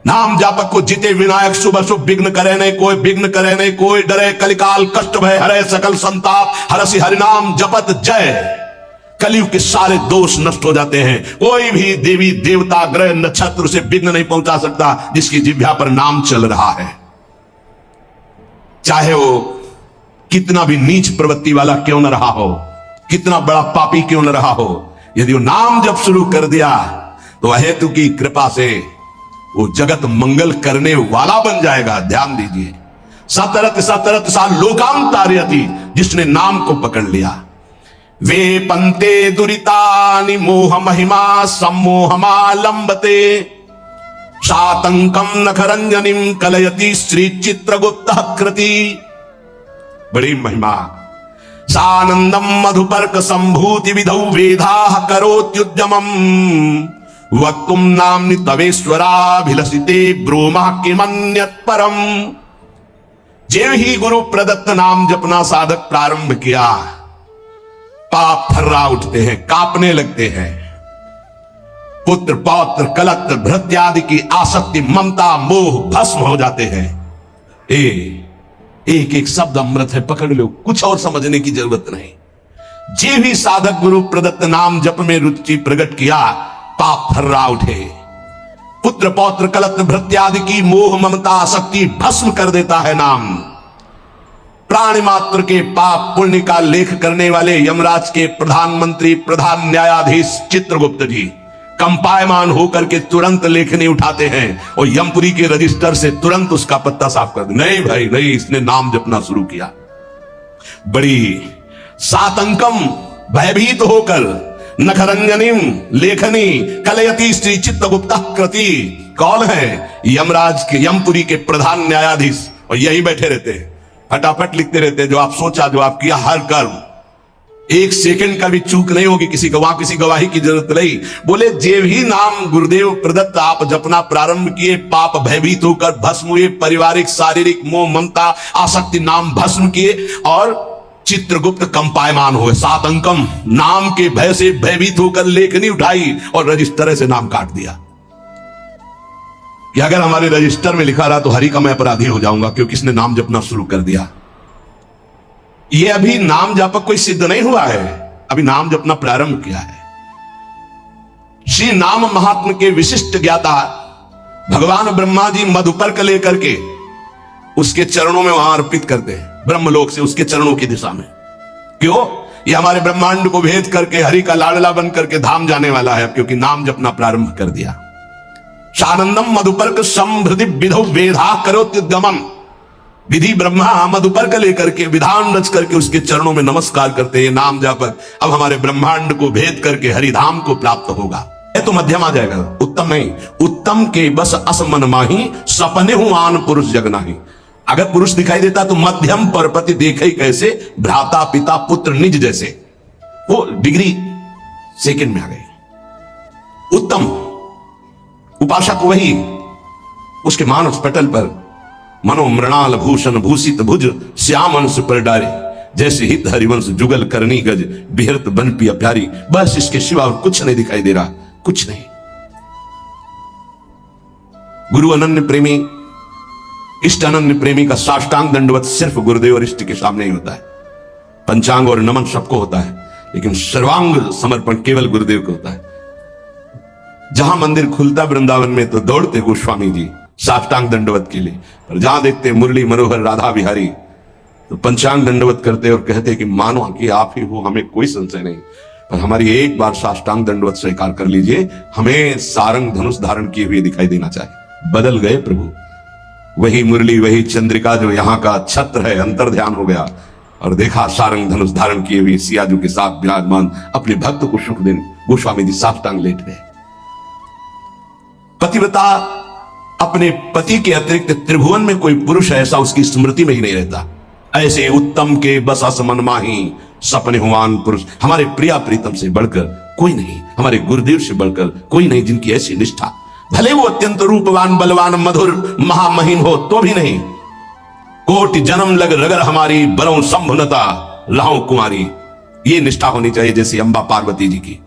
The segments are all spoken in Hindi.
नाम जापक को जीते विनायक शुभ शुभ विघ्न करे नहीं कोई, विघ्न करे नहीं कोई, डरे कलिकाल कष्ट भय हरे सकल संताप, हरसि हरिनाम जपत जय। कलयुग के सारे दोष नष्ट हो जाते हैं। कोई भी देवी देवता ग्रह नक्षत्र से विघ्न नहीं पहुंचा सकता जिसकी जिह्वा पर नाम चल रहा है, चाहे वो कितना भी नीच प्रवृत्ति वाला क्यों न रहा हो, कितना बड़ा पापी क्यों न रहा हो। यदि वो नाम जब शुरू कर दिया तो अहेतु की कृपा से वो जगत मंगल करने वाला बन जाएगा। ध्यान दीजिए, सतरत सतरत सा लोकाम तारयति, जिसने नाम को पकड़ लिया। वे पंते दुरितानि मोह महिमा सम्मोहमालंबते, सातंकम नखरंजनिम कलयति श्री चित्रगुप्त कृति। बड़ी महिमा। सानंदम मधुपर्क संभूति विधौ वेदाः करोत्युद्यमम्, वक्तुम नाम्नि तवेश्वराभिलषिते ब्रूमः किमन्यत् परम। जेव ही गुरु प्रदत्त नाम जपना साधक प्रारंभ किया, पाप थर्रा उठते हैं, कांपने लगते हैं। पुत्र पौत्र कलत्र भृत्यादि की आसक्ति ममता मोह भस्म हो जाते हैं। एक एक शब्द अमृत है, पकड़ लो, कुछ और समझने की जरूरत नहीं। जे भी साधक गुरु प्रदत्त नाम जप में रुचि प्रकट किया, पाप थर्रा उठे। पुत्र पौत्र कलत्र भृत्यादि की मोह ममता आसक्ति भस्म कर देता है नाम। प्राणी मात्र के पाप पुण्य का लेख करने वाले यमराज के प्रधानमंत्री प्रधान न्यायाधीश चित्रगुप्त जी कंपायमान होकर के तुरंत लेखनी उठाते हैं और यमपुरी के रजिस्टर से तुरंत उसका पत्ता साफ कर दे। नहीं भाई नहीं, इसने नाम जपना शुरू किया। बड़ी सातंकम भयभीत होकर नखरंजनिम लेखनी कलयति श्री चित्रगुप्त कृति। कौन है? यमराज के यमपुरी के प्रधान न्यायाधीश, और यही बैठे रहते हैं, फटाफट लिखते रहते हैं। जो आप सोचा, जो आप किया, हर कर्म एक सेकंड का भी चूक नहीं होगी, किसी गवाह किसी गवाही की जरूरत नहीं। बोले जे भी नाम गुरुदेव प्रदत्त आप जपना प्रारंभ किए, पाप भयभीत होकर भस्म हुए, पारिवारिक शारीरिक मोह ममता आसक्ति नाम भस्म किए और चित्रगुप्त कंपायमान हुए। सातंकम नाम के भय से भयभीत होकर लेखनी उठाई और रजिस्टर से नाम काट दिया कि अगर हमारे रजिस्टर में लिखा रहा तो हरि का मैं अपराधी हो जाऊंगा, क्योंकि इसने नाम जपना शुरू कर दिया। ये अभी नाम जापक कोई सिद्ध नहीं हुआ है, अभी नाम जपना प्रारंभ किया है। श्री नाम महात्म के विशिष्ट ज्ञाता भगवान ब्रह्मा जी मधुपर्क लेकर के उसके चरणों में वहां अर्पित करते हैं, ब्रह्मलोक से उसके चरणों की दिशा में। क्यों? ये हमारे ब्रह्मांड को भेद करके हरि का लाडला बन करके धाम जाने वाला है, क्योंकि नाम जपना प्रारंभ कर दिया। सानंदम मधुपर्क संभृति विधौ वेदा करोत्युद्यमम्। विधि ब्रह्मा मधुपर्क लेकर के विधान रच करके उसके चरणों में नमस्कार करते हैं। नाम जापक अब हमारे ब्रह्मांड को भेद करके हरिधाम को प्राप्त होगा। तो मध्यम आ जाएगा, उत्तम नहीं। उत्तम के बस असमन माही, सपने हूं आन पुरुष जग नाही। अगर पुरुष दिखाई देता तो मध्यम पर प्रति देखे कैसे, भ्राता पिता पुत्र निज जैसे। वो डिग्री सेकंड में आ गई। उत्तम उपासक वही, उसके मानस पटल पर मनो मृणाल भूषण भूषित भुज श्यामन पर डारे, जैसे हित हरिवंश जुगल करनी गज बिहरत बन पिया प्यारी। बस इसके सिवा और कुछ नहीं दिखाई दे रहा, कुछ नहीं। गुरु अनन्य प्रेमी, इष्ट अनन्य प्रेमी का साष्टांग दंडवत सिर्फ गुरुदेव और इष्ट के सामने ही होता है। पंचांग और नमन सबको होता है, लेकिन सर्वांग समर्पण केवल गुरुदेव को होता है। जहां मंदिर खुलता वृंदावन में तो दौड़ते गोस्वामी जी साष्टांग दंडवत के लिए, पर जहां देखते मुरली मनोहर राधा बिहारी तो पंचांग दंडवत करते और कहते कि मानो कि आप ही हो, हमें कोई संशय नहीं, पर हमारी एक बार साष्टांग दंडवत स्वीकार कर लीजिए, हमें सारंग धनुष धारण किए हुए दिखाई देना चाहिए। बदल गए प्रभु, वही मुरली वही चंद्रिका जो यहाँ का छत्र है, अंतर ध्यान हो गया और देखा सारंग धनुष धारण किए हुए सियाजू के साथ विराजमान अपने भक्त को सुख देने गोस्वामी जी साष्टांग लेट गए। पतिव्रता अपने पति के अतिरिक्त त्रिभुवन में कोई पुरुष ऐसा उसकी स्मृति में ही नहीं रहता। ऐसे उत्तम के बस असमन माही, सपने हुआन पुरुष। हमारे प्रिया प्रीतम से बढ़कर कोई नहीं, हमारे गुरुदेव से बढ़कर कोई नहीं, जिनकी ऐसी निष्ठा, भले वो अत्यंत रूपवान बलवान मधुर महामहिम हो तो भी नहीं। कोटि जन्म लग रगर हमारी बरौ संभुनता लाहू कुमारी, ये निष्ठा होनी चाहिए जैसे अंबा पार्वती जी की।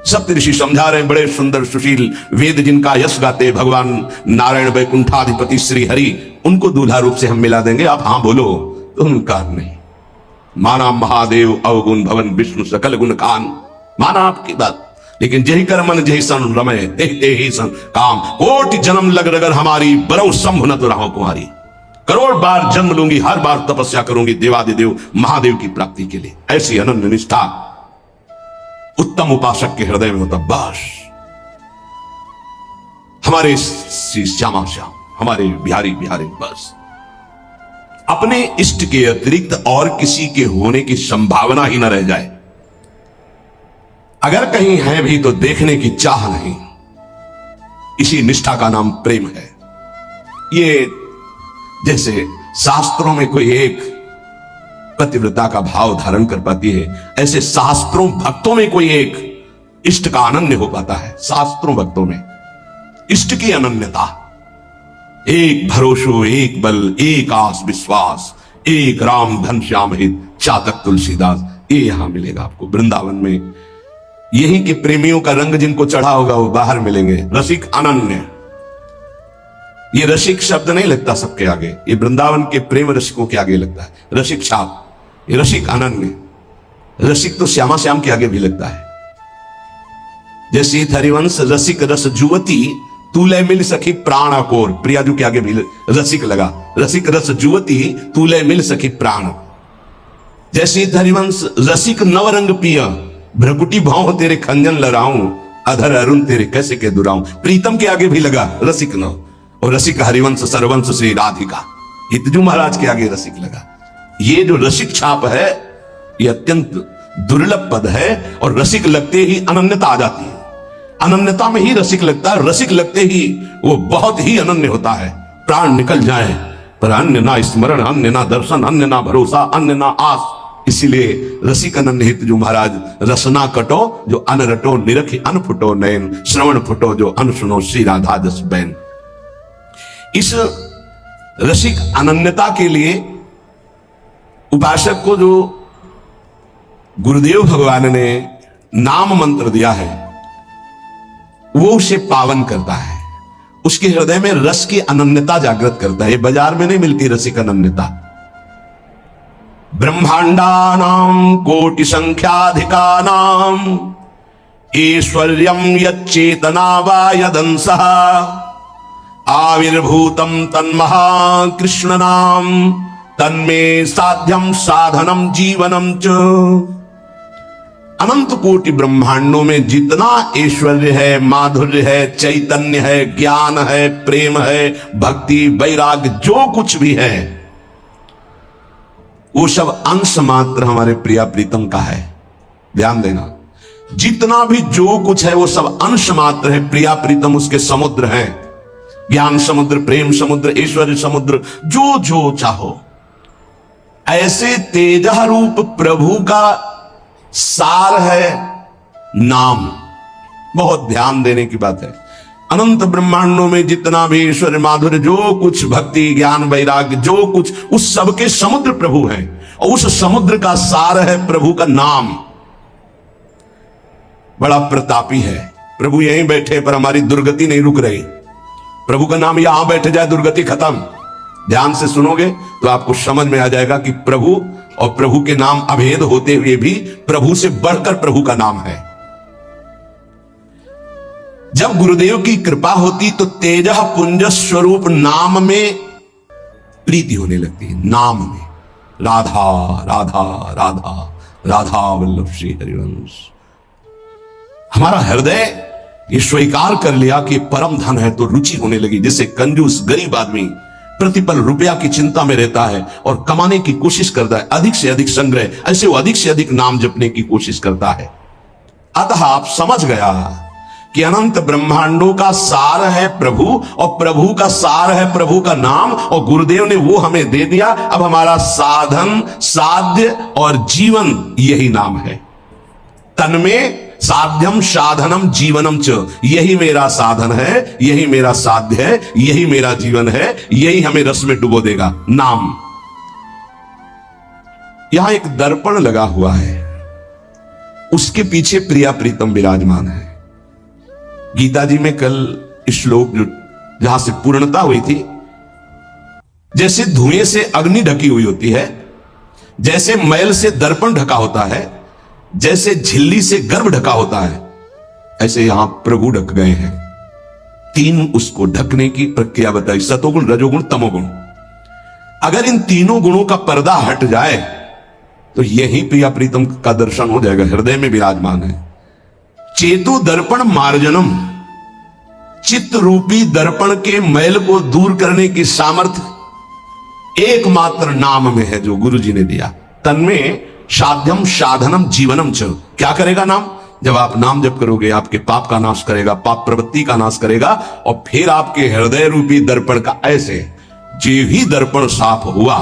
सप्तऋषि समझा रहे, बड़े सुंदर सुशील वेद जिनका यश गाते भगवान नारायण वैकुंठाधिपति श्री हरि, उनको दूल्हा रूप से हम मिला देंगे। आप हाँ बोलो तो इनकार नहीं। माना महादेव अवगुण भवन विष्णु सकल गुण खान, माना आपकी बात, लेकिन जही कर मन जही सन रमय ते ही सन काम। कोटि जन्म लग रगर हमारी बरौ शंभु न तो रहो कुमारी। करोड़ बार जन्म लूंगी, हर बार तपस्या करूंगी देवादिदेव महादेव की प्राप्ति के लिए। ऐसी अनन्य निष्ठा उत्तम उपासक के हृदय में होता। बस हमारे श्री श्यामा श्याम, हमारे बिहारी बिहारी, बस अपने इष्ट के अतिरिक्त और किसी के होने की संभावना ही न रह जाए। अगर कहीं है भी तो देखने की चाह नहीं। इसी निष्ठा का नाम प्रेम है। ये जैसे शास्त्रों में कोई एक पतिव्रता का भाव धारण कर पाती है, ऐसे शास्त्रों भक्तों में कोई एक इष्ट का अनन्य हो पाता है। शास्त्रों भक्तों में इष्ट की अनन्यता, एक भरोसो एक बल एक आस विश्वास, एक राम घनश्याम हित चातक तुलसीदास, ये यहां मिलेगा आपको वृंदावन में। यही के प्रेमियों का रंग जिनको चढ़ा होगा वो बाहर मिलेंगे। रसिक अनन्य, ये रसिक शब्द नहीं लगता सबके आगे, ये वृंदावन के प्रेम रसिकों के आगे लगता है रसिक छाप। ये रसिक अनन्य, रसिक तो श्यामा श्याम के आगे भी लगता है। जैसे हरिवंश रसिक रस जुवती तूले मिल सखी प्राण कोर, प्रियाजू के आगे भी रसिक लगा। रसिक रस जुवती तूले मिल सखी प्राण। जैसे हरिवंश रसिक नवरंग पिया, भ्रकुटी भाव तेरे खंजन लड़ाऊं, अधर अरुण तेरे कैसे के दुराऊं। प्रीतम के आगे भी लगा रसिक नव, और रसिक हरिवंश सरवंश श्री राधिका, हितजू महाराज के आगे रसिक लगा। ये जो रसिक छाप है ये अत्यंत दुर्लभ पद है, और रसिक लगते ही अनन्यता आ जाती है। अनन्यता में ही रसिक लगता है, रसिक लगते ही वो बहुत ही अनन्य होता है। प्राण निकल जाए पर अन्य ना स्मरण, अन्य ना दर्शन, अन्य ना भरोसा, अन्य ना आस। इसीलिए रसिक अनन्य हित जो महाराज, रसना कटो जो अन रटो, निरखी अन फुटो नयन, श्रवण फुटो जो अन सुनो श्री राधा जस बैन। इस रसिक अनन्यता के लिए उपासक को जो गुरुदेव भगवान ने नाम मंत्र दिया है वो उसे पावन करता है, उसके हृदय में रस की अनन्यता जागृत करता है। ये बाजार में नहीं मिलती रसिक अनन्यता। ब्रह्मांडानां कोटि संख्याधिकानां ऐश्वर्यं यच्चेतना वा यदंसः आविर्भूतं तन्महाकृष्ण नाम तन्मे साध्यम साधनम जीवनम च। अनंत कोटि ब्रह्मांडों में जितना ऐश्वर्य है, माधुर्य है, चैतन्य है, ज्ञान है, प्रेम है, भक्ति, वैराग्य, जो कुछ भी है वो सब अंश मात्र हमारे प्रिया प्रीतम का है। ध्यान देना, जितना भी जो कुछ है वो सब अंश मात्र है। प्रिया प्रीतम उसके समुद्र हैं, ज्ञान समुद्र, प्रेम समुद्र, ऐश्वर्य समुद्र, जो जो चाहो। ऐसे तेजः रूप प्रभु का सार है नाम। बहुत ध्यान देने की बात है। अनंत ब्रह्मांडों में जितना भी ईश्वर माधुर्य, जो कुछ भक्ति, ज्ञान, वैराग्य, जो कुछ, उस सबके समुद्र प्रभु है, और उस समुद्र का सार है प्रभु का नाम। बड़ा प्रतापी है प्रभु। यहीं बैठे पर हमारी दुर्गति नहीं रुक रही। प्रभु का नाम यहां बैठ जाए दुर्गति खत्म। ध्यान से सुनोगे तो आपको समझ में आ जाएगा कि प्रभु और प्रभु के नाम अभेद होते हुए भी प्रभु से बढ़कर प्रभु का नाम है। जब गुरुदेव की कृपा होती तो तेजः पुंज स्वरूप नाम में प्रीति होने लगती है। नाम में राधा राधा राधा राधा वल्लभ श्री हरिवंश। हमारा हृदय ये स्वीकार कर लिया कि परम धन है तो रुचि होने लगी। जैसे कंजूस गरीब आदमी प्रतिपल रुपया की चिंता में रहता है और कमाने की कोशिश करता है, अधिक से अधिक संग्रह, ऐसे वो अधिक से अधिक नाम जपने की कोशिश करता है। अतः आप समझ गया कि अनंत ब्रह्मांडों का सार है प्रभु, और प्रभु का सार है प्रभु का नाम, और गुरुदेव ने वो हमें दे दिया। अब हमारा साधन, साध्य और जीवन यही नाम है। तन्मे साध्यम साधनम जीवनम च। यही मेरा साधन है, यही मेरा साध्य है, यही मेरा जीवन है, यही हमें रस में डुबो देगा। नाम। यहां एक दर्पण लगा हुआ है, उसके पीछे प्रिया प्रीतम विराजमान है। गीता जी में कल श्लोक जो जहां से पूर्णता हुई थी, जैसे धुएं से अग्नि ढकी हुई होती है, जैसे मैल से दर्पण ढका होता है, जैसे झिल्ली से गर्भ ढका होता है, ऐसे यहां प्रभु ढक गए हैं। तीन उसको ढकने की प्रक्रिया बताई, सतोगुण, रजोगुण, तमोगुण। अगर इन तीनों गुणों का पर्दा हट जाए तो यही प्रिया प्रीतम का दर्शन हो जाएगा। हृदय में विराजमान है। चेतु दर्पण मार्जनम, चित्त रूपी दर्पण के मैल को दूर करने की सामर्थ्य एकमात्र नाम में है, जो गुरु जी ने दिया। तन्में साध्यम साधनम जीवनम च। क्या करेगा नाम? जब आप नाम जप करोगे, आपके पाप का नाश करेगा, पाप प्रवृत्ति का नाश करेगा, और फिर आपके हृदय रूपी दर्पण का ऐसे जे ही दर्पण साफ हुआ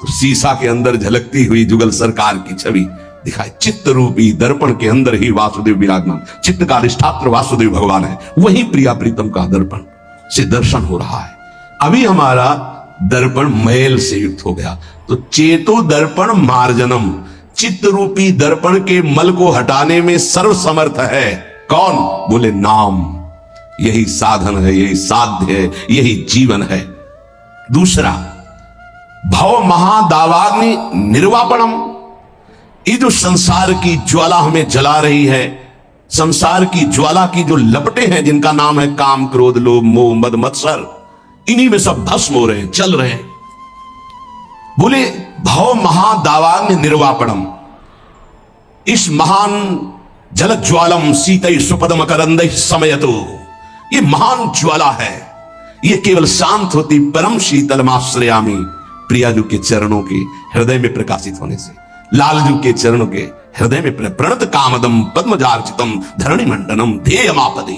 तो शीशा के अंदर झलकती हुई जुगल सरकार की छवि दिखाई। चित्त रूपी दर्पण के अंदर ही वासुदेव विराजमान, चित्त का अधिष्ठात्र वासुदेव भगवान है। वही प्रिया प्रीतम का दर्पण से दर्शन हो रहा है। अभी हमारा दर्पण मैल से युक्त हो गया, तो चेतो दर्पण मार्जनम, चित्त रूपी दर्पण के मल को हटाने में सर्वसमर्थ है। कौन? बोले नाम। यही साधन है, यही साध्य है, यही जीवन है। दूसरा, भव महादावाग्नि निर्वापणम। ये जो संसार की ज्वाला हमें जला रही है, संसार की ज्वाला की जो लपटें हैं, जिनका नाम है काम, क्रोध, लोभ, मोह, मद, मत्सर, इन्हीं में सब भस्म हो रहे हैं, चल रहे हैं। बोले भव महादावाग्नि निर्वापणम, इस महान जल ज्वालम सीतै सुपदम करंदै समयतो, ये महान ज्वाला है। ये केवल शांत होती परम शीतल आश्रयामी, प्रियाजू के चरणों के हृदय में प्रकाशित होने से, लालजू के चरणों के हृदय में प्रणत कामदम पद्मजार्चितम धरणि मंडनम ध्येयमापदे,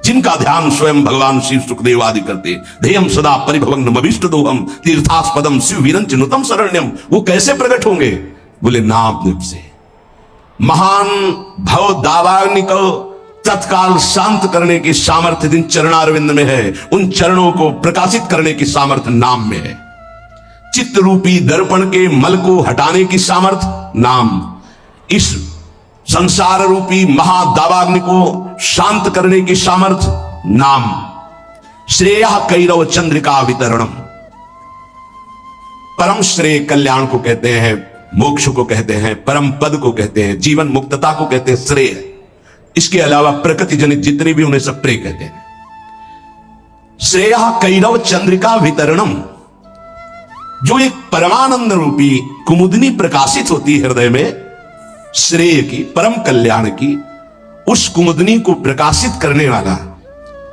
जिनका ध्यान स्वयं भगवान शिव सुखदेव आदि करते। ध्येयम सदा परिभवग्नम अभीष्टदोहम तीर्थास्पदम शिव वीरंच नुतम शरण्यम। वो कैसे प्रकट होंगे? बोले नाम जप से। महान भव दावाग्नि को तत्काल शांत करने की सामर्थ्य जिन चरणारविंद में है, उन चरणों को प्रकाशित करने की सामर्थ्य नाम में है। चित्त रूपी दर्पण के मल को हटाने की सामर्थ्य नाम। इस संसार रूपी महादावाग्नि को शांत करने की सामर्थ्य नाम। श्रेय कैरव चंद्रिका वितरणम, परम श्रेय कल्याण को कहते हैं, मोक्ष को कहते हैं, परम पद को कहते हैं, जीवन मुक्तता को कहते हैं श्रेय। इसके अलावा प्रकृति जनित जितने भी, उन्हें सब प्रेय कहते हैं। श्रेय कैरव चंद्रिका वितरणम, जो एक परमानंद रूपी कुमुदनी प्रकाशित होती है हृदय में, श्रेय की, परम कल्याण की, उस कुमुदनी को प्रकाशित करने वाला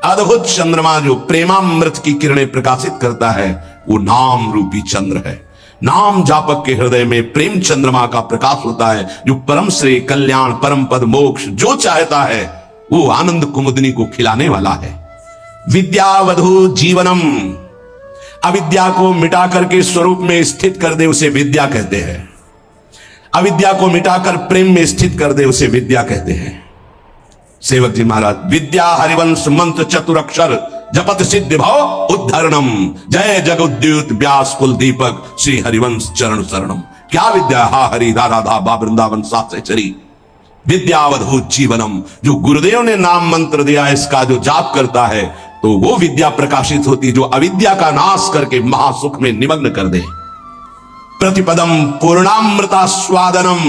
अद्भुत चंद्रमा जो प्रेमामृत की किरणें प्रकाशित करता है, वो नाम रूपी चंद्र है। नाम जापक के हृदय में प्रेम चंद्रमा का प्रकाश होता है, जो परम श्रेय, कल्याण, परम पद, मोक्ष जो चाहता है वो आनंद कुमुदनी को खिलाने वाला है। विद्यावधु जीवनम, अविद्या को मिटा करके स्वरूप में स्थित कर दे, उसे विद्या कहते हैं। अविद्या को मिटाकर प्रेम में स्थित कर दे, उसे विद्या कहते हैं। सेवक जी महाराज, विद्या हरिवंश मंत्र चतुरक्षर जपत सिद्धि भव उद्धरणम, जय जगुद्युत व्यास कुल दीपक श्री हरिवंश चरण शरणम। क्या विद्या? हा हरि राधा बा वृंदावन सात चरी। विद्यावधूत जीवनम, जो गुरुदेव ने नाम मंत्र दिया, इसका जो जाप करता है तो वो विद्या प्रकाशित होती, जो अविद्या का नाश करके महासुख में निमग्न कर दे। प्रतिपदम पूर्णामृता स्वादनम,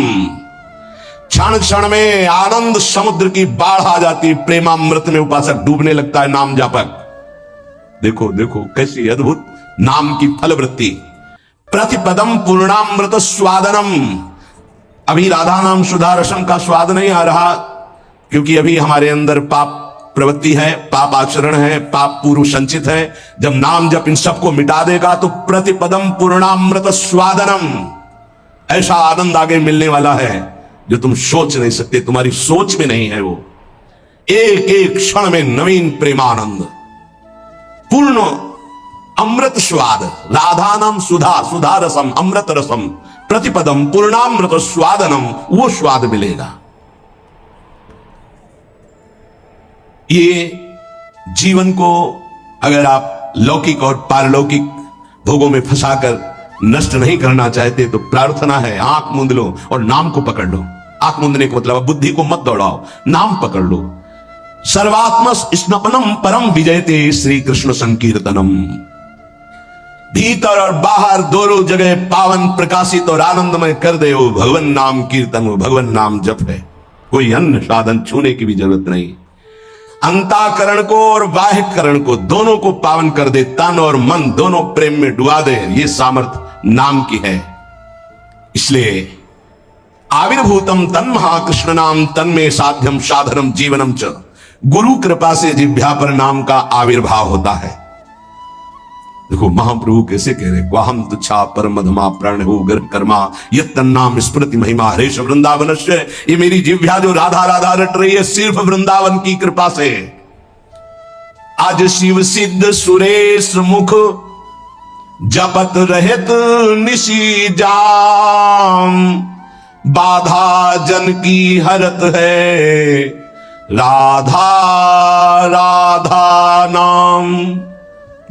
क्षण क्षण में आनंद समुद्र की बाढ़ आ जाती, प्रेमामृत में उपासक डूबने लगता है नाम जापक। देखो देखो कैसी अद्भुत नाम की फलवृत्ति। प्रतिपदम पूर्णामृत स्वादनम, अभी राधा नाम सुधा रसम का स्वाद नहीं आ रहा, क्योंकि अभी हमारे अंदर पाप प्रवृत्ति है, पाप आचरण है, पाप पूर्व संचित है। जब नाम जब इन सबको मिटा देगा तो प्रतिपदम पूर्णामृत स्वादनम, ऐसा आनंद आगे मिलने वाला है जो तुम सोच नहीं सकते, तुम्हारी सोच में नहीं है। वो एक एक क्षण में नवीन प्रेमानंद, पूर्ण अमृत स्वाद, राधा नाम सुधा, सुधा रसम, अमृत रसम, प्रतिपदम पूर्णामृत स्वादनम, वो स्वाद मिलेगा। ये जीवन को अगर आप लौकिक और पारलौकिक भोगों में फंसाकर नष्ट नहीं करना चाहते तो प्रार्थना है, आंख मूंद लो और नाम को पकड़ लो। आंख मूंदने का मतलब बुद्धि को मत दौड़ाओ, नाम पकड़ लो। सर्वात्म स्नपनम परम विजयते श्री कृष्ण संकीर्तनम। भीतर और बाहर दोनों जगह पावन प्रकाशित और आनंदमय कर दे वो भगवान नाम कीर्तन, वो भगवान नाम जप है। कोई अन्य साधन छूने की भी जरूरत नहीं। अंताकरण को और बाह्यकरण को दोनों को पावन कर दे, तन और मन दोनों प्रेम में डुबा दे, ये सामर्थ नाम की है। इसलिए आविर्भूतम तन महाकृष्ण नाम तन्मे साध्यम साधनम जीवनम च। गुरु कृपा से जिह्वा पर नाम का आविर्भाव होता है। देखो महाप्रभु कैसे कह रहे, वाहम तुच्छा परमधमा प्रण हो गर्भ कर्मा यत नाम स्मृति महिमा हरेश वृंदावन से। ये मेरी जिह्वा जो राधा राधा रट रही है सिर्फ वृंदावन की कृपा से। आज शिव सिद्ध सुरेश मुख जपत रहत निशी जाम। बाधा जन की हरत है राधा राधा नाम।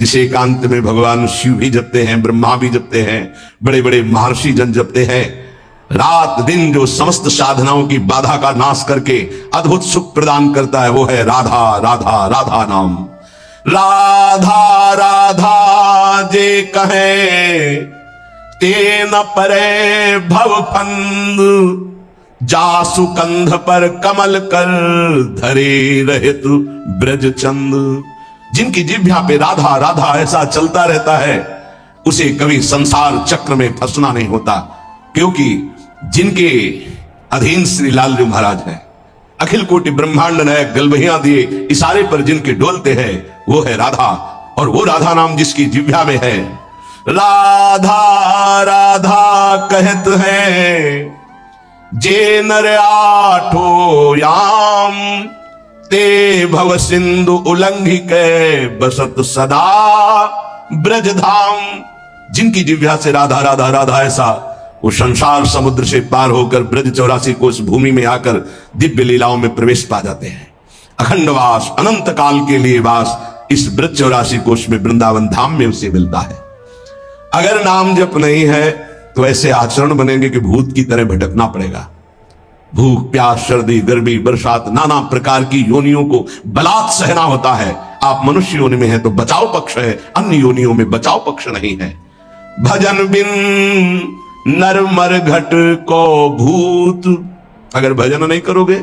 जिसे एकांत में भगवान शिव भी जपते हैं, ब्रह्मा भी जपते हैं, बड़े बड़े महर्षि जन जपते हैं। रात दिन जो समस्त साधनाओं की बाधा का नाश करके अद्भुत सुख प्रदान करता है वो है राधा राधा राधा नाम। राधा राधा जे कहे ते न परे भव फंद। जासु कंध पर कमल कर धरे रहित ब्रज चंद। जिनकी जिह्वा पे राधा राधा ऐसा चलता रहता है उसे कभी संसार चक्र में फंसना नहीं होता, क्योंकि जिनके अधीन श्री लालजू महाराज हैं, अखिल कोटि ब्रह्मांड नायक गलबहियां दिए इशारे पर जिनके डोलते हैं वो है राधा। और वो राधा नाम जिसकी जिह्वा में है, राधा राधा कहत है जे नर आठो याम। ते भव सिंधु उल्लंघि के बसत सदा ब्रजधाम। जिनकी जिह्वा से राधा राधा राधा ऐसा वो संसार समुद्र से पार होकर ब्रज 84 कोस भूमि में आकर दिव्य लीलाओं में प्रवेश पा जाते हैं। अखंड वास, अनंत काल के लिए वास इस ब्रज 84 कोस में वृंदावन धाम में उसे मिलता है। अगर नाम जप नहीं है तो ऐसे आचरण बनेंगे कि भूत की तरह भटकना पड़ेगा। भूख प्यास सर्दी गर्मी बरसात नाना प्रकार की योनियों को बलात् सहना होता है। आप मनुष्य योनि में हैं तो बचाव पक्ष है, अन्य योनियों में बचाव पक्ष नहीं है। भजन बिन नर मर घट को भूत। अगर भजन नहीं करोगे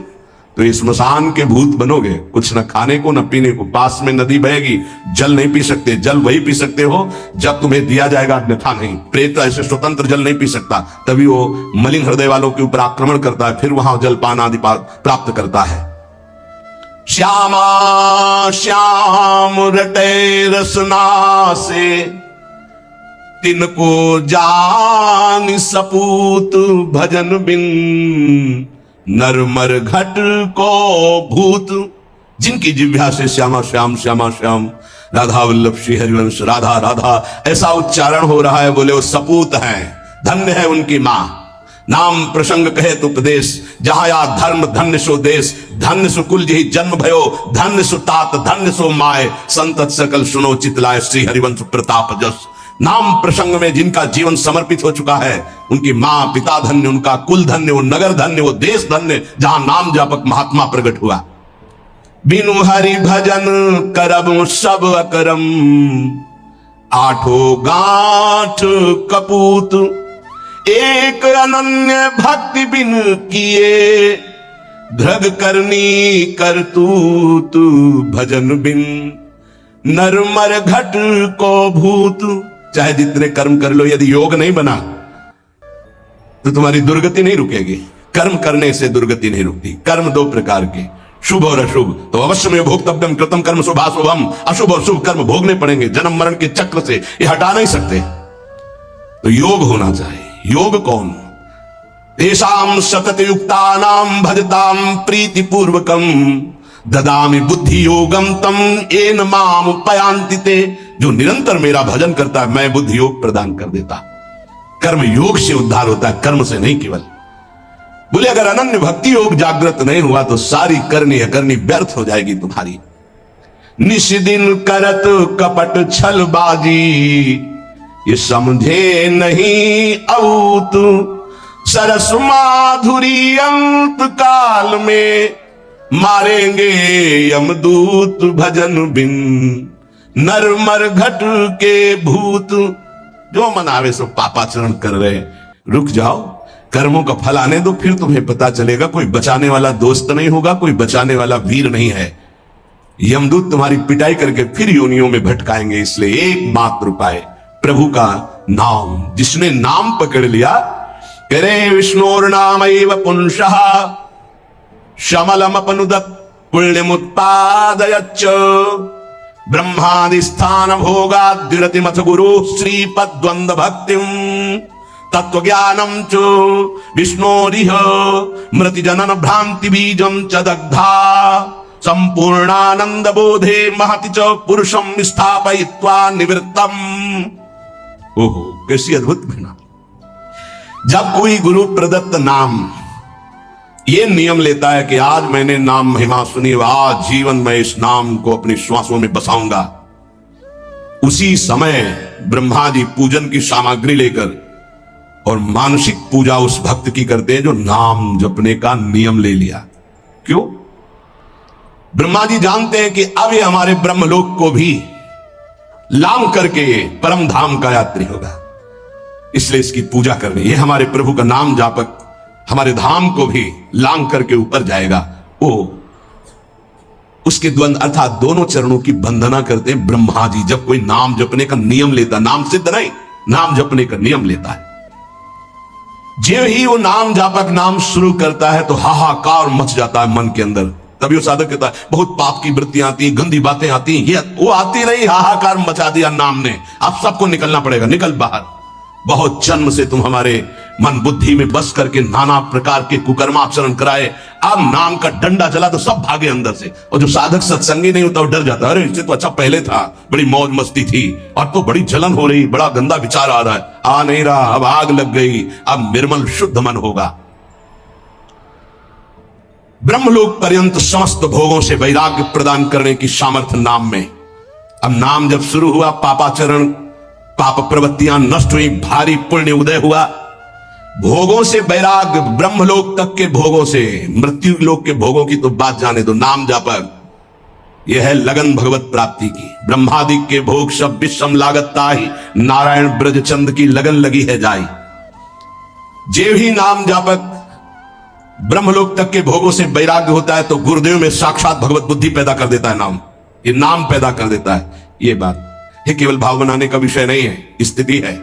तो इस स्मशान के भूत बनोगे। कुछ न खाने को न पीने को, पास में नदी बहेगी, जल नहीं पी सकते। जल वही पी सकते हो जब तुम्हें दिया जाएगा, अन्यथा नहीं। प्रेत ऐसे स्वतंत्र जल नहीं पी सकता, तभी वो मलिन हृदय वालों के ऊपर आक्रमण करता है, फिर वहां जलपान आदि प्राप्त करता है। श्यामा श्याम रटे रसना से तिनको जान सपूत। भजन बिन नरमर घट को भूत। जिनकी जिह्वा से श्यामा श्याम श्यामा श्याम राधा वल्लभ श्री हरिवंश राधा राधा ऐसा उच्चारण हो रहा है, बोले वो सपूत हैं, धन्य है उनकी मां। नाम प्रसंग कहे तो उपदेश, जहां या धर्म धन्य सो देश। धन्य सो कुल जही जन्म भयो, धन्य सो तात धन्य सो माए। संतत सकल सुनो चितलाए श्री हरिवंश प्रताप जस। नाम प्रसंग में जिनका जीवन समर्पित हो चुका है उनकी मां पिता धन्य, उनका कुल धन्य, वो नगर धन्य, वो देश धन्य जहां नाम जापक महात्मा प्रकट हुआ। बिनु हरि भजन करब सब अकरम। आठो गांठ कपूत। एक अनन्य भक्ति बिन किए धृग करनी करतूत। भजन बिन नरमर घट को भूत। चाहे जितने कर्म कर लो, यदि योग नहीं बना तो तुम्हारी दुर्गति नहीं रुकेगी। कर्म करने से दुर्गति नहीं रुकती। कर्म दो प्रकार के, शुभ और अशुभ। तो अवश्य में भोक्तव्यम कृतम कर्म शुभाशुभम। अशुभ और शुभ कर्म भोगने पड़ेंगे। जन्म मरण के चक्र से ये हटा नहीं सकते। तो योग होना चाहिए। योग कौन? तेषाम सतत युक्तानाम भजताम प्रीति पूर्वकम। ददामि बुद्धि योगम तम एन माम उपयांति ते। जो निरंतर मेरा भजन करता है मैं बुद्धि योग प्रदान कर देता। कर्म योग से उद्धार होता है, कर्म से नहीं केवल। बोले अगर अनन्य भक्ति योग जागृत नहीं हुआ तो सारी करनी अकरनी व्यर्थ हो जाएगी तुम्हारी। निश दिन करत कपट छल बाजी। ये समझे नहीं अऊत। सरस माधुरी अंत काल में, मारेंगे यमदूत भजन बिन, नर मर घट के भूत। जो मनावे सो पापाचरण कर रहे, रुक जाओ, कर्मों का फल आने दो, फिर तुम्हें पता चलेगा। कोई बचाने वाला दोस्त नहीं होगा, कोई बचाने वाला वीर नहीं है। यमदूत तुम्हारी पिटाई करके फिर योनियों में भटकाएंगे। इसलिए एकमात्र उपाय प्रभु का नाम। जिसने नाम पकड़ लिया, करे विष्णुर्नामैव पुंसः शमलमपनुदत् पुण्यमुत्पादयच्च, ब्रह्मादि स्थान भोगाद्विरतिमथ गुरु श्रीपद्वंद भक्तिम, तत्व ज्ञानम च विष्णोरिह मृति जनन भ्रांति बीजम च दग्धा, संपूर्णानंद बोधे महति च पुरुषम स्थापयित्वा निवृत्तम। ओहो, कैसी अद्भुत घटना। जब कोई गुरु प्रदत्त नाम ये नियम लेता है कि आज मैंने नाम महिमा सुनी, आज जीवन में इस नाम को अपने श्वासों में बसाऊंगा, उसी समय ब्रह्मा जी पूजन की सामग्री लेकर और मानसिक पूजा उस भक्त की करते हैं जो नाम जपने का नियम ले लिया। क्यों? ब्रह्मा जी जानते हैं कि अब ये हमारे ब्रह्मलोक को भी लांग करके परम धाम का यात्री होगा, इसलिए इसकी पूजा करनी। ये हमारे प्रभु का नाम जापक हमारे धाम को भी लांग करके ऊपर जाएगा। वो उसके द्वंद अर्थात दोनों चरणों की वंदना करते हैं ब्रह्मा जी। जब कोई नाम जपने का नियम लेता, नाम सिद्ध नहीं, नाम जपने का नियम लेता है, जब ही वो नाम जापक नाम शुरू करता है तो हाहाकार मच जाता है मन के अंदर। तभी वो साधक कहता है बहुत पाप की वृत्तियां आती, गंदी बातें आती, ये वो आती नहीं, हाहाकार मचा दिया नाम ने, अब सबको निकलना पड़ेगा, निकल बाहर। बहुत जन्म से तुम हमारे मन बुद्धि में बस करके नाना प्रकार के कुकर्माचरण कराए, अब नाम का डंडा चला तो सब भागे अंदर से। और जो साधक सत्संगी नहीं होता वो डर जाता है, अरे इससे तो अच्छा पहले था, बड़ी मौज मस्ती थी, और तो बड़ी जलन हो रही, बड़ा गंदा विचार आ रहा है, आ नहीं रहा, अब आग लग गई, अब निर्मल शुद्ध मन होगा। ब्रह्मलोक पर्यंत समस्त भोगों से वैराग्य प्रदान करने की सामर्थ्य नाम में। अब नाम जब शुरू हुआ, पापाचरण पाप प्रवृत्तियां नष्ट हुई, भारी पुण्य उदय हुआ, भोगों से वैराग्य, ब्रह्मलोक तक के भोगों से, मृत्यु लोक के भोगों की तो बात जाने दो। नाम जापक यह है लगन भगवत प्राप्ति की। ब्रह्मादि के भोग सब विषम लागता ही, नारायण ब्रज चंद की लगन लगी है जाई। जे भी नाम जापक ब्रह्मलोक तक के भोगों से वैराग्य होता है तो गुरुदेव में साक्षात भगवत बुद्धि पैदा कर देता है। नाम, ये नाम पैदा कर देता है। ये बात ये केवल भाव बनाने का विषय नहीं है, स्थिति है।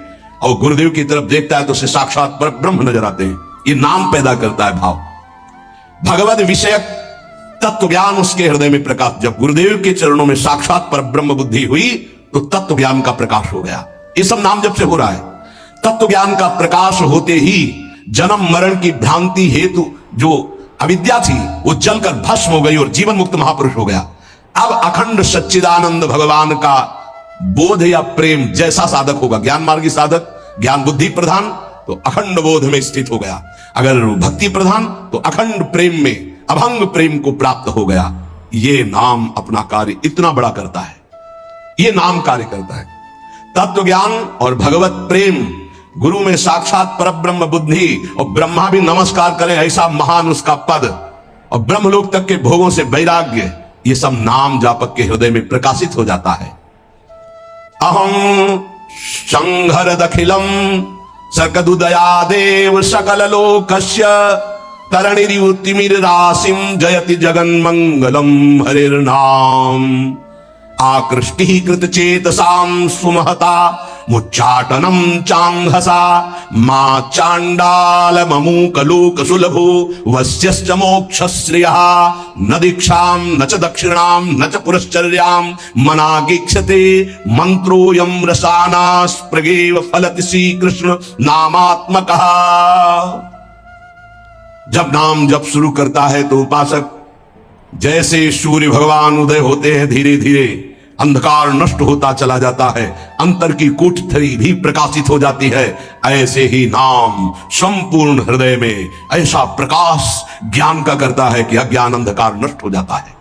और गुरुदेव की तरफ देखता है तो उसे साक्षात पर ब्रह्म नजर आते हैं। ये नाम पैदा करता है भाव। भगवत विषयक तत्व ज्ञान उसके हृदय में प्रकाश। जब गुरुदेव के चरणों में साक्षात पर ब्रह्म बुद्धि हुई तो तत्व ज्ञान का प्रकाश हो गया। ये सब नाम जब से हो रहा है। तत्व ज्ञान का प्रकाश होते ही जन्म मरण की भ्रांति हेतु जो अविद्या थी वो जलकर भस्म हो गई और जीवन मुक्त महापुरुष हो गया। अब अखंड सच्चिदानंद भगवान का बोध या प्रेम जैसा साधक होगा, ज्ञान मार्गी साधक, ज्ञान बुद्धि प्रधान तो अखंड बोध में स्थित हो गया। अगर भक्ति प्रधान तो अखंड प्रेम में अभंग प्रेम को प्राप्त हो गया। ये नाम अपना कार्य इतना बड़ा करता है, ये नाम कार्य करता है। तत्व ज्ञान और भगवत प्रेम, गुरु में साक्षात परब्रह्म बुद्धि, और ब्रह्मा भी नमस्कार करें ऐसा महान उसका पद, और ब्रह्मलोक तक के भोगों से वैराग्य, ये सब नाम जापक के हृदय में प्रकाशित हो जाता है। अहं संघर दखिलम सकदुदयादेव सकल लोकस्य, तरणिरितिमिर राशिम जयति जगन मंगलम हरिर्नाम। आकृष्टि कृत चेतसाम सुमहता मुच्चाटनम चांघसा, मां चांडाल ममूक लोक सुलभो वस्यश्च मोक्ष श्रियः। न दीक्षाम न च दक्षिणाम न च पुरश्चर्याम मनागीक्षते, मंत्रोयम रसाना स्प्रगेव फलति श्री कृष्ण नामात्मकः। जब नाम जब शुरू करता है तो उपासक जैसे सूर्य भगवान उदय होते हैं, धीरे धीरे अंधकार नष्ट होता चला जाता है, अंतर की कोठरी भी प्रकाशित हो जाती है। ऐसे ही नाम संपूर्ण हृदय में ऐसा प्रकाश ज्ञान का करता है कि अज्ञान अंधकार नष्ट हो जाता है।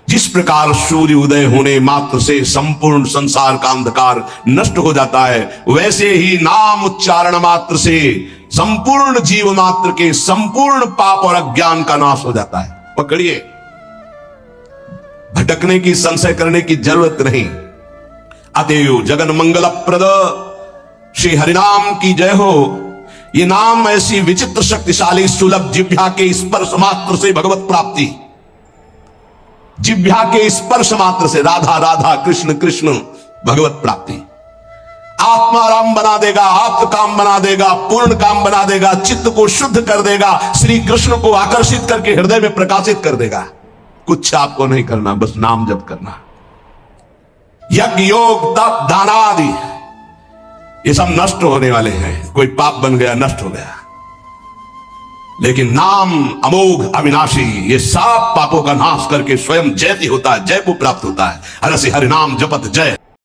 जिस प्रकार सूर्य उदय होने मात्र से संपूर्ण संसार का अंधकार नष्ट हो जाता है, वैसे ही नाम उच्चारण मात्र से संपूर्ण जीव मात्र के संपूर्ण पाप और अज्ञान का नाश हो जाता है। पकड़िए, भटकने की, संशय करने की जरूरत नहीं। अतएव जगन मंगल प्रद श्री हरिनाम की जय हो। ये नाम ऐसी विचित्र शक्तिशाली सुलभ जिह्वा के स्पर्श मात्र से भगवत प्राप्ति, जिह्वा के स्पर्श मात्र से राधा राधा कृष्ण कृष्ण भगवत प्राप्ति। आत्माराम बना देगा, आत्म काम बना देगा, पूर्ण काम बना देगा, चित्त को शुद्ध कर देगा, श्री कृष्ण को आकर्षित करके हृदय में प्रकाशित कर देगा। कुछ आपको नहीं करना, बस नाम जप करना। यज्ञ योग तप दान आदि ये सब नष्ट होने वाले हैं। कोई पाप बन गया, नष्ट हो गया, लेकिन नाम अमोघ अविनाशी ये सब पापों का नाश करके स्वयं जयति होता है, जय को प्राप्त होता है। हर से हरि नाम जपत जय।